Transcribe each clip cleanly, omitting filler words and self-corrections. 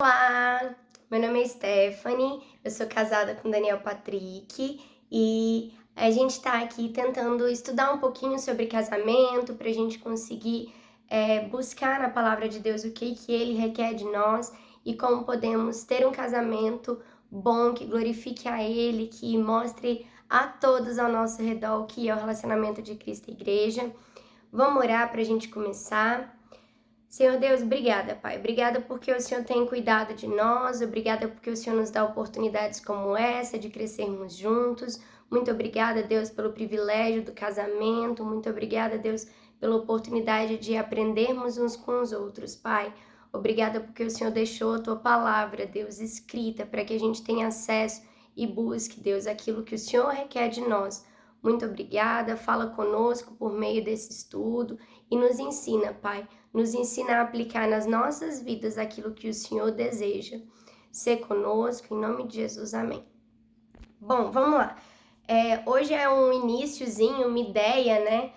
Olá, meu nome é Stephanie, eu sou casada com Daniel Patrick e a gente está aqui tentando estudar um pouquinho sobre casamento para a gente conseguir buscar na palavra de Deus o que ele requer de nós e como podemos ter um casamento bom, que glorifique a Ele, que mostre a todos ao nosso redor o que é o relacionamento de Cristo e Igreja. Vamos orar para a gente começar. Senhor Deus, obrigada, Pai. Obrigada porque o Senhor tem cuidado de nós, obrigada porque o Senhor nos dá oportunidades como essa de crescermos juntos. Muito obrigada, Deus, pelo privilégio do casamento. Muito obrigada, Deus, pela oportunidade de aprendermos uns com os outros, Pai. Obrigada porque o Senhor deixou a Tua palavra, Deus, escrita para que a gente tenha acesso e busque, Deus, aquilo que o Senhor requer de nós. Muito obrigada. Fala conosco por meio desse estudo e nos ensina, Pai. Nos ensina a aplicar nas nossas vidas aquilo que o Senhor deseja. Ser conosco, em nome de Jesus, amém. Bom, vamos lá. Hoje é um iniciozinho, uma ideia, né?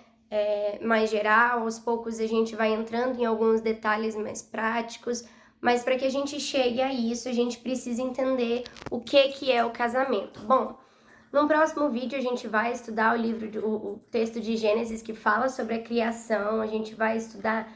Mais geral, aos poucos a gente vai entrando em alguns detalhes mais práticos, mas para que a gente chegue a isso, a gente precisa entender o que é o casamento. Bom, no próximo vídeo a gente vai estudar o texto de Gênesis que fala sobre a criação, a gente vai estudar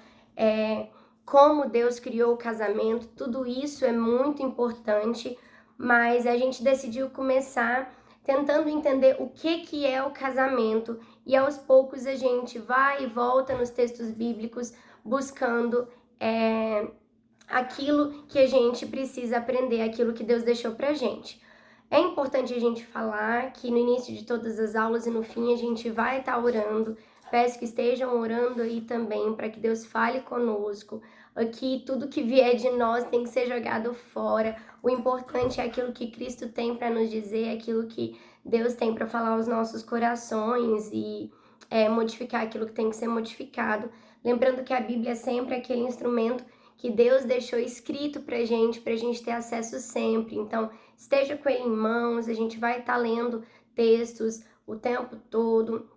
como Deus criou o casamento, tudo isso é muito importante, mas a gente decidiu começar tentando entender o que é o casamento e aos poucos a gente vai e volta nos textos bíblicos buscando aquilo que a gente precisa aprender, aquilo que Deus deixou pra gente. É importante a gente falar que no início de todas as aulas e no fim a gente vai estar orando. Peço que estejam orando aí também para que Deus fale conosco. Aqui tudo que vier de nós tem que ser jogado fora. O importante é aquilo que Cristo tem para nos dizer, aquilo que Deus tem para falar aos nossos corações e modificar aquilo que tem que ser modificado. Lembrando que a Bíblia é sempre aquele instrumento que Deus deixou escrito pra gente ter acesso sempre. Então, esteja com ele em mãos, a gente vai estar lendo textos o tempo todo.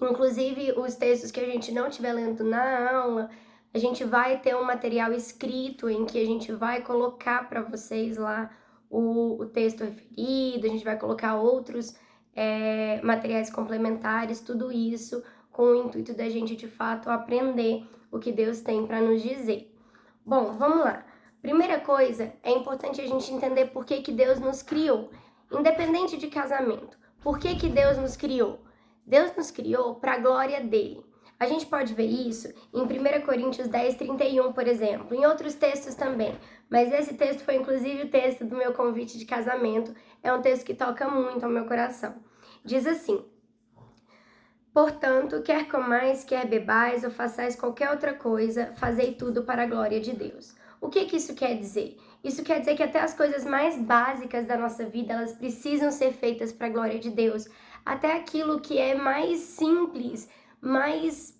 Inclusive, os textos que a gente não estiver lendo na aula, a gente vai ter um material escrito em que a gente vai colocar para vocês lá o texto referido, a gente vai colocar outros materiais complementares, tudo isso com o intuito da gente, de fato, aprender o que Deus tem para nos dizer. Bom, vamos lá. Primeira coisa, é importante a gente entender por que Deus nos criou. Independente de casamento, por que Deus nos criou? Deus nos criou para a glória dele. A gente pode ver isso em 1 Coríntios 10:31, por exemplo, em outros textos também. Mas esse texto foi inclusive o texto do meu convite de casamento. É um texto que toca muito ao meu coração. Diz assim: portanto, quer comais, quer bebais ou façais qualquer outra coisa, fazei tudo para a glória de Deus. O que isso quer dizer? Isso quer dizer que até as coisas mais básicas da nossa vida, elas precisam ser feitas para a glória de Deus. Até aquilo que é mais simples, mais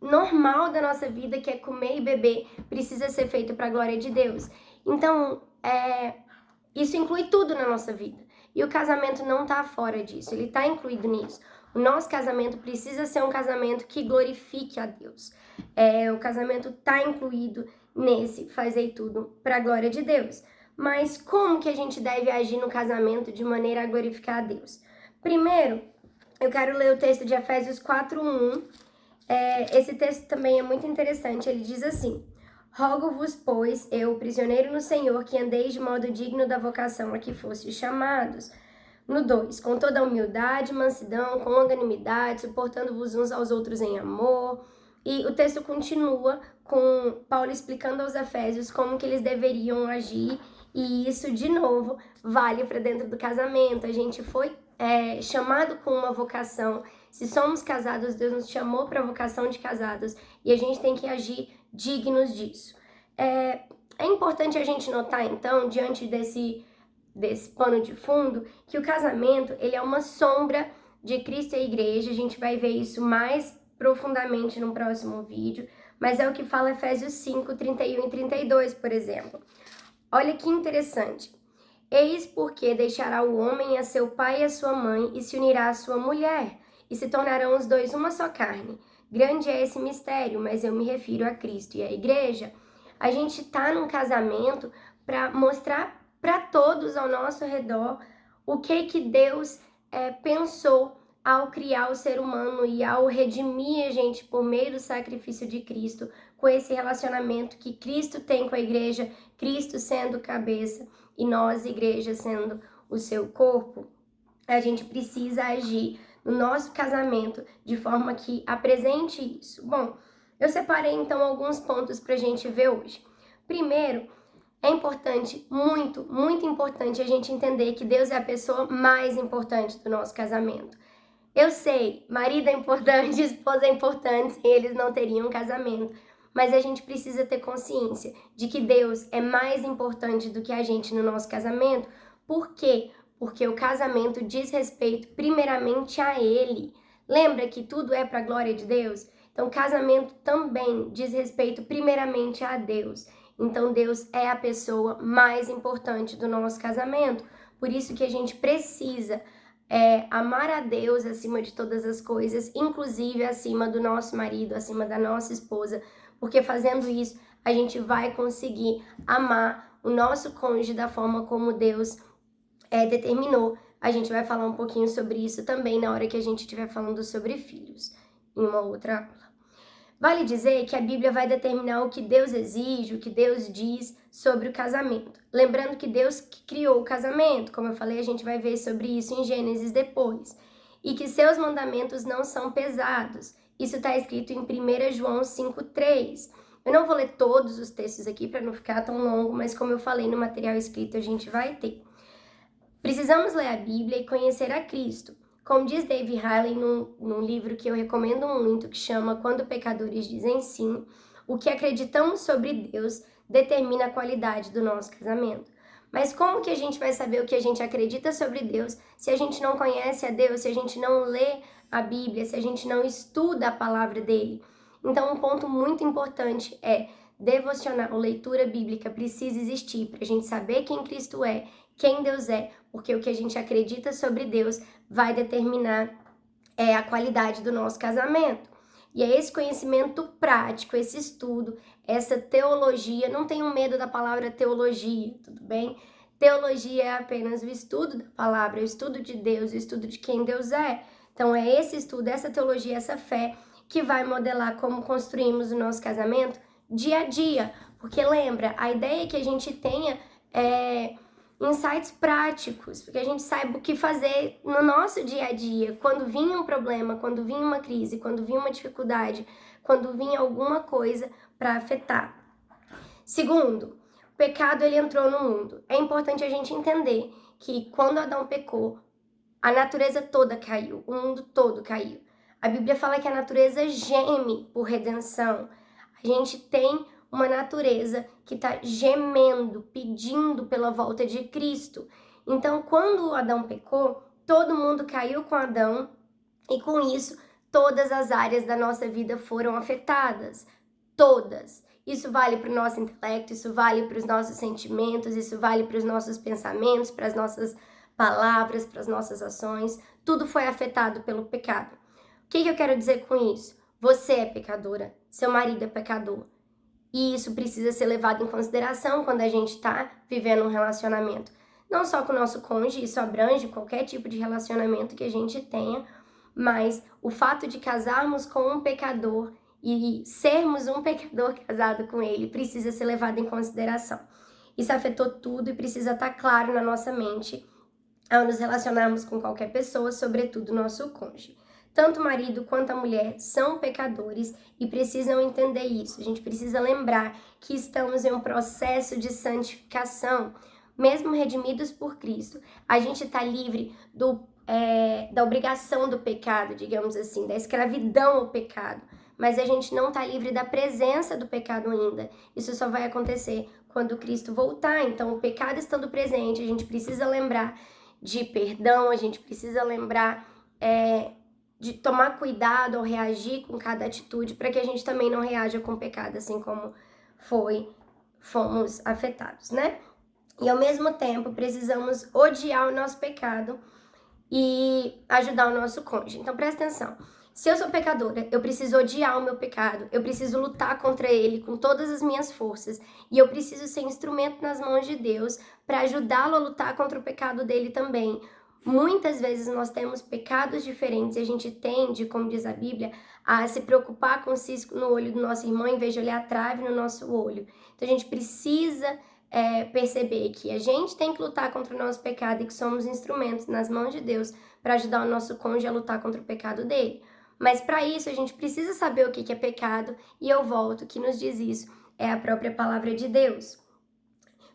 normal da nossa vida, que é comer e beber, precisa ser feito para a glória de Deus. Então, isso inclui tudo na nossa vida. E o casamento não está fora disso, ele está incluído nisso. O nosso casamento precisa ser um casamento que glorifique a Deus. O casamento está incluído nesse fazei tudo para a glória de Deus. Mas como que a gente deve agir no casamento de maneira a glorificar a Deus? Primeiro, eu quero ler o texto de Efésios 4:1. Esse texto também é muito interessante. Ele diz assim: rogo-vos, pois, eu, prisioneiro no Senhor, que andeis de modo digno da vocação a que fostes chamados. No 2, com toda a humildade, mansidão, com longanimidade, suportando-vos uns aos outros em amor. E o texto continua com Paulo explicando aos Efésios como que eles deveriam agir. E isso, de novo, vale para dentro do casamento. A gente foi chamado com uma vocação. Se somos casados, Deus nos chamou para a vocação de casados. E a gente tem que agir dignos disso. É importante a gente notar, então, diante desse pano de fundo, que o casamento, ele é uma sombra de Cristo e a igreja. A gente vai ver isso mais profundamente no próximo vídeo, mas é o que fala Efésios 5:31 e 32, por exemplo. Olha que interessante. Eis porque deixará o homem a seu pai e a sua mãe e se unirá à sua mulher, e se tornarão os dois uma só carne. Grande é esse mistério, mas eu me refiro a Cristo e a igreja. A gente tá num casamento para mostrar para todos ao nosso redor o que Deus pensou ao criar o ser humano e ao redimir a gente por meio do sacrifício de Cristo, com esse relacionamento que Cristo tem com a igreja, Cristo sendo cabeça e nós, igreja, sendo o seu corpo. A gente precisa agir no nosso casamento de forma que apresente isso. Bom, eu separei então alguns pontos para a gente ver hoje. Primeiro, é importante, muito, muito importante a gente entender que Deus é a pessoa mais importante do nosso casamento. Eu sei, marido é importante, esposa é importante, sem eles não teriam um casamento. Mas a gente precisa ter consciência de que Deus é mais importante do que a gente no nosso casamento. Por quê? Porque o casamento diz respeito primeiramente a Ele. Lembra que tudo é para a glória de Deus? Então, o casamento também diz respeito primeiramente a Deus. Então, Deus é a pessoa mais importante do nosso casamento. Por isso que a gente precisa amar a Deus acima de todas as coisas, inclusive acima do nosso marido, acima da nossa esposa, porque fazendo isso, a gente vai conseguir amar o nosso cônjuge da forma como Deus determinou. A gente vai falar um pouquinho sobre isso também na hora que a gente estiver falando sobre filhos, em uma outra aula. Vale dizer que a Bíblia vai determinar o que Deus exige, o que Deus diz sobre o casamento. Lembrando que Deus criou o casamento, como eu falei, a gente vai ver sobre isso em Gênesis depois. E que seus mandamentos não são pesados. Isso está escrito em 1 João 5,3. Eu não vou ler todos os textos aqui para não ficar tão longo, mas como eu falei no material escrito, a gente vai ter. Precisamos ler a Bíblia e conhecer a Cristo. Como diz Dave Harley num livro que eu recomendo muito, que chama Quando Pecadores Dizem Sim, o que acreditamos sobre Deus determina a qualidade do nosso casamento. Mas como que a gente vai saber o que a gente acredita sobre Deus se a gente não conhece a Deus, se a gente não lê a Bíblia, se a gente não estuda a palavra dele? Então, um ponto muito importante é devocional, leitura bíblica precisa existir para a gente saber quem Cristo é, quem Deus é, porque o que a gente acredita sobre Deus vai determinar a qualidade do nosso casamento. E é esse conhecimento prático, esse estudo, essa teologia, não tenham medo da palavra teologia, tudo bem? Teologia é apenas o estudo da palavra, o estudo de Deus, o estudo de quem Deus é. Então é esse estudo, essa teologia, essa fé que vai modelar como construímos o nosso casamento dia a dia. Porque lembra, a ideia é que a gente tenha insights práticos, porque a gente saiba o que fazer no nosso dia a dia, quando vinha um problema, quando vinha uma crise, quando vinha uma dificuldade, quando vinha alguma coisa para afetar. Segundo, o pecado ele entrou no mundo. É importante a gente entender que quando Adão pecou, a natureza toda caiu, o mundo todo caiu. A Bíblia fala que a natureza geme por redenção. A gente tem uma natureza que está gemendo, pedindo pela volta de Cristo. Então, quando Adão pecou, todo mundo caiu com Adão e com isso, todas as áreas da nossa vida foram afetadas. Todas. Isso vale para o nosso intelecto, isso vale para os nossos sentimentos, isso vale para os nossos pensamentos, para as nossas palavras, para as nossas ações. Tudo foi afetado pelo pecado. O que eu quero dizer com isso? Você é pecadora, seu marido é pecador. E isso precisa ser levado em consideração quando a gente está vivendo um relacionamento. Não só com o nosso cônjuge, isso abrange qualquer tipo de relacionamento que a gente tenha, mas o fato de casarmos com um pecador e sermos um pecador casado com ele precisa ser levado em consideração. Isso afetou tudo e precisa estar claro na nossa mente ao nos relacionarmos com qualquer pessoa, sobretudo nosso cônjuge. Tanto o marido quanto a mulher são pecadores e precisam entender isso. A gente precisa lembrar que estamos em um processo de santificação. Mesmo redimidos por Cristo, a gente está livre da obrigação do pecado, digamos assim, da escravidão ao pecado. Mas a gente não está livre da presença do pecado ainda. Isso só vai acontecer quando Cristo voltar. Então, o pecado estando presente, a gente precisa lembrar de perdão, a gente precisa lembrar de tomar cuidado ao reagir com cada atitude, para que a gente também não reaja com o pecado, assim como fomos afetados, né? E ao mesmo tempo, precisamos odiar o nosso pecado e ajudar o nosso cônjuge. Então, presta atenção. Se eu sou pecadora, eu preciso odiar o meu pecado, eu preciso lutar contra ele com todas as minhas forças e eu preciso ser instrumento nas mãos de Deus para ajudá-lo a lutar contra o pecado dele também. Muitas vezes nós temos pecados diferentes e a gente tende, como diz a Bíblia, a se preocupar com o cisco no olho do nosso irmão em vez de olhar a trave no nosso olho. Então a gente precisa perceber que a gente tem que lutar contra o nosso pecado e que somos instrumentos nas mãos de Deus para ajudar o nosso cônjuge a lutar contra o pecado dele. Mas para isso a gente precisa saber o que é pecado e eu volto, o que nos diz isso é a própria palavra de Deus.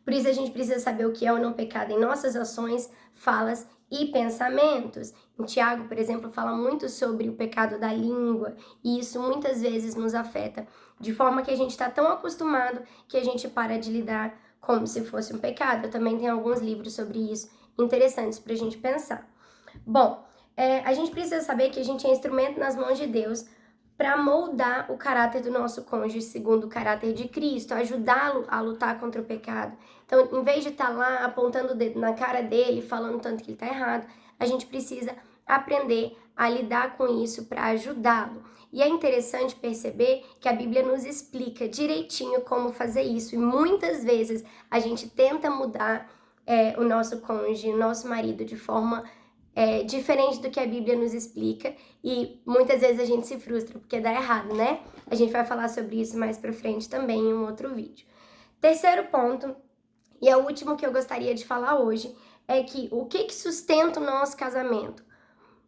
Por isso a gente precisa saber o que é ou não pecado em nossas ações, falas e pensamentos. Em Tiago, por exemplo, fala muito sobre o pecado da língua e isso muitas vezes nos afeta, de forma que a gente está tão acostumado que a gente para de lidar como se fosse um pecado. Eu também tenho alguns livros sobre isso interessantes para a gente pensar. Bom, a gente precisa saber que a gente é instrumento nas mãos de Deus para moldar o caráter do nosso cônjuge segundo o caráter de Cristo, ajudá-lo a lutar contra o pecado. Então, em vez de estar lá apontando o dedo na cara dele, falando tanto que ele está errado, a gente precisa aprender a lidar com isso para ajudá-lo. E é interessante perceber que a Bíblia nos explica direitinho como fazer isso. E muitas vezes a gente tenta mudar o nosso cônjuge, o nosso marido de forma diferente do que a Bíblia nos explica e muitas vezes a gente se frustra porque dá errado, né? A gente vai falar sobre isso mais pra frente também em um outro vídeo. Terceiro ponto, e é o último que eu gostaria de falar hoje, é que o que sustenta o nosso casamento?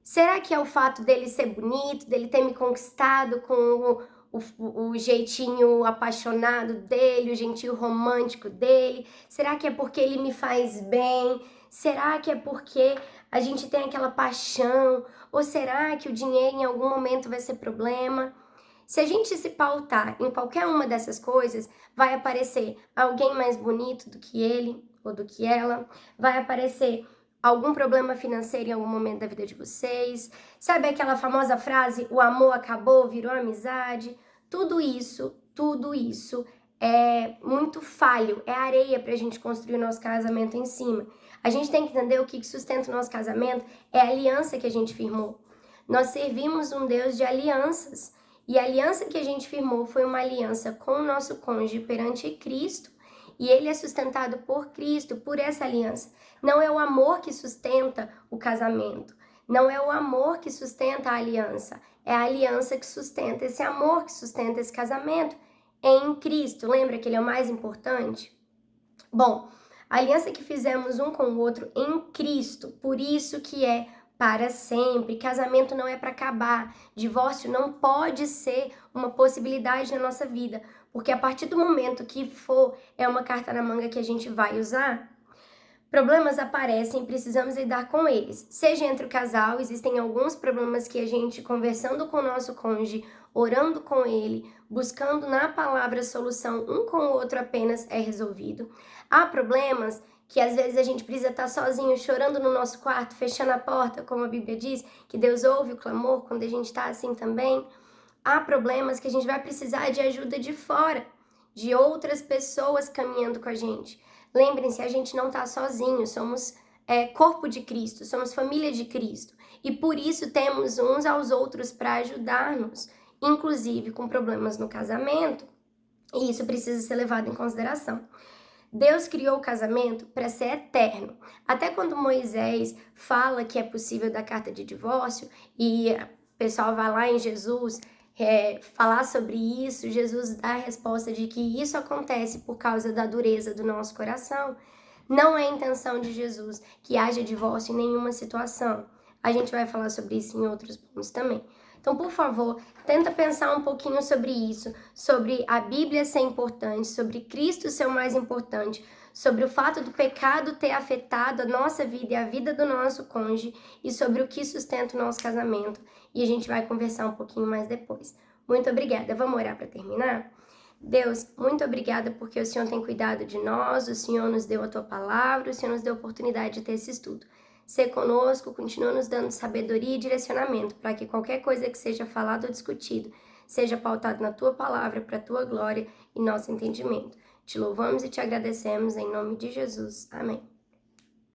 Será que é o fato dele ser bonito, dele ter me conquistado com o jeitinho apaixonado dele, o jeitinho romântico dele? Será que é porque ele me faz bem? Será que é porque a gente tem aquela paixão? Ou será que o dinheiro em algum momento vai ser problema? Se a gente se pautar em qualquer uma dessas coisas, vai aparecer alguém mais bonito do que ele ou do que ela, vai aparecer algum problema financeiro em algum momento da vida de vocês, sabe aquela famosa frase, o amor acabou, virou amizade? Tudo isso é muito falho, é areia pra gente construir o nosso casamento em cima. A gente tem que entender o que sustenta o nosso casamento é a aliança que a gente firmou. Nós servimos um Deus de alianças. E a aliança que a gente firmou foi uma aliança com o nosso cônjuge perante Cristo. E ele é sustentado por Cristo, por essa aliança. Não é o amor que sustenta o casamento. Não é o amor que sustenta a aliança. É a aliança que sustenta esse amor, que sustenta esse casamento em Cristo. Lembra que ele é o mais importante? Bom, a aliança que fizemos um com o outro em Cristo, por isso que é para sempre. Casamento não é para acabar. Divórcio não pode ser uma possibilidade na nossa vida, porque a partir do momento que for, é uma carta na manga que a gente vai usar. Problemas aparecem, precisamos lidar com eles. Seja entre o casal, existem alguns problemas que a gente, conversando com o nosso cônjuge, orando com ele, buscando na palavra solução um com o outro apenas é resolvido. Há problemas que às vezes a gente precisa estar sozinho, chorando no nosso quarto, fechando a porta, como a Bíblia diz, que Deus ouve o clamor quando a gente está assim também. Há problemas que a gente vai precisar de ajuda de fora, de outras pessoas caminhando com a gente. Lembrem-se, a gente não está sozinho, somos corpo de Cristo, somos família de Cristo. E por isso temos uns aos outros para ajudar-nos, inclusive com problemas no casamento. E isso precisa ser levado em consideração. Deus criou o casamento para ser eterno. Até quando Moisés fala que é possível dar carta de divórcio e o pessoal vai lá em Jesus falar sobre isso, Jesus dá a resposta de que isso acontece por causa da dureza do nosso coração. Não é a intenção de Jesus que haja divórcio em nenhuma situação. A gente vai falar sobre isso em outros pontos também. Então, por favor, tenta pensar um pouquinho sobre isso, sobre a Bíblia ser importante, sobre Cristo ser o mais importante, sobre o fato do pecado ter afetado a nossa vida e a vida do nosso cônjuge e sobre o que sustenta o nosso casamento. E a gente vai conversar um pouquinho mais depois. Muito obrigada. Vamos orar para terminar? Deus, muito obrigada porque o Senhor tem cuidado de nós, o Senhor nos deu a Tua palavra, o Senhor nos deu a oportunidade de ter esse estudo. Ser conosco, continua nos dando sabedoria e direcionamento para que qualquer coisa que seja falado ou discutido seja pautado na Tua palavra, para a Tua glória e nosso entendimento. Te louvamos e te agradecemos em nome de Jesus. Amém.